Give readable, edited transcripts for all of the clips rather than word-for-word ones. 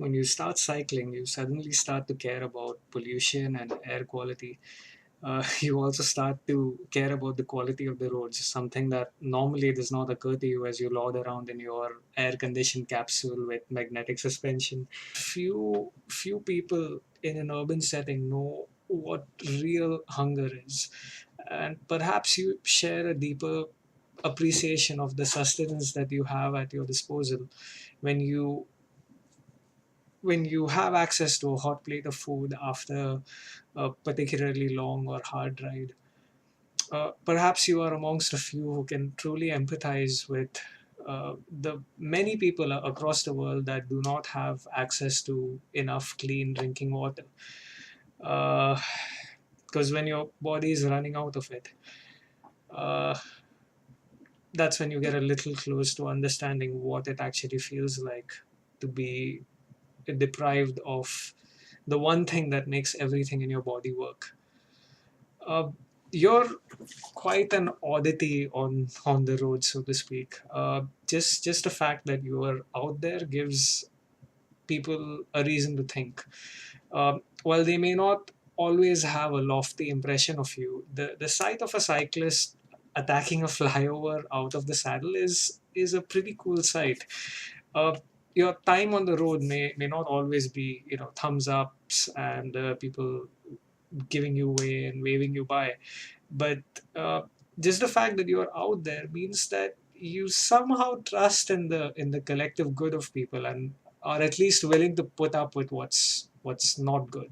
when you start cycling, you suddenly start to care about pollution and air quality. You also start to care about the quality of the roads, something that normally does not occur to you as you load around in your air conditioned capsule with magnetic suspension. Few people in an urban setting know what real hunger is, and perhaps you share a deeper appreciation of the sustenance that you have at your disposal when you have access to a hot plate of food after a particularly long or hard ride. Perhaps you are amongst a few who can truly empathize with the many people across the world that do not have access to enough clean drinking water. Because when your body is running out of it, uh, that's when you get a little close to understanding what it actually feels like to be deprived of the one thing that makes everything in your body work. Uh, you're quite an oddity on the road, so to speak. Just the fact that you are out there gives people a reason to think. While they may not always have a lofty impression of you, the sight of a cyclist attacking a flyover out of the saddle is a pretty cool sight. Uh, your time on the road may not always be thumbs ups and people giving you way and waving you by, but uh, just the fact that you're out there means that you somehow trust in the collective good of people and are at least willing to put up with what's not good.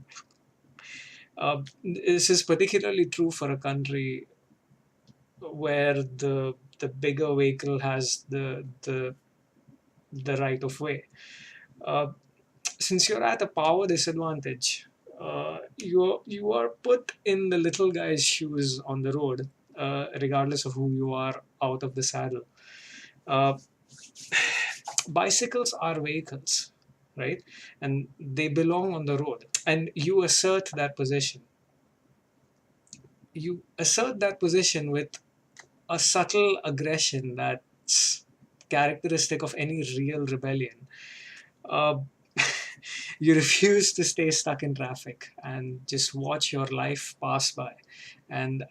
This is particularly true for a country where the bigger vehicle has the right of way. Uh, since you're at a power disadvantage, you are put in the little guy's shoes on the road, regardless of who you are out of the saddle. Uh, Bicycles are vehicles, right? And they belong on the road, and you assert that position. You assert that position with a subtle aggression that's characteristic of any real rebellion. Uh, you refuse to stay stuck in traffic and just watch your life pass by. And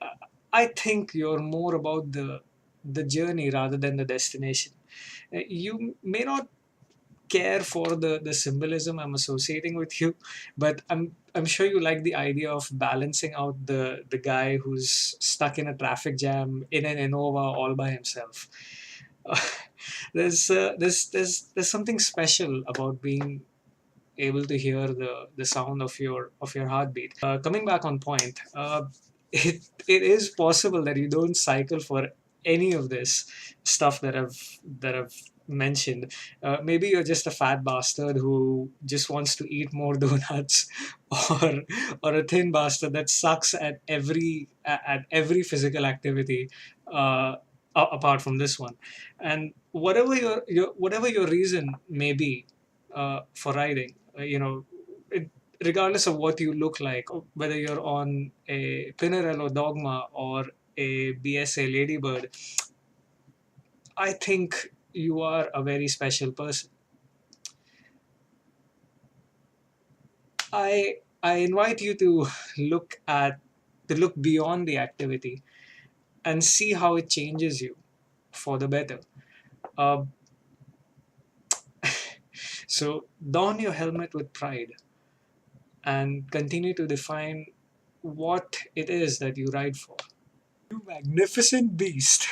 I think you're more about the journey rather than the destination. You may not care for the symbolism I'm associating with you, but I'm sure you like the idea of balancing out the guy who's stuck in a traffic jam in an Innova all by himself. Uh, there's something special about being able to hear the sound of your heartbeat. Coming back on point, it is possible that you don't cycle for any of this stuff that I've mentioned. Maybe you're just a fat bastard who just wants to eat more donuts, or a thin bastard that sucks at every physical activity. Apart from this one, and whatever your reason may be for riding, it, regardless of what you look like, whether you're on a Pinarello Dogma or a BSA Ladybird, I think you are a very special person. I invite you to look beyond the activity and see how it changes you for the better. Uh, so don your helmet with pride and continue to define what it is that you ride for. You magnificent beast.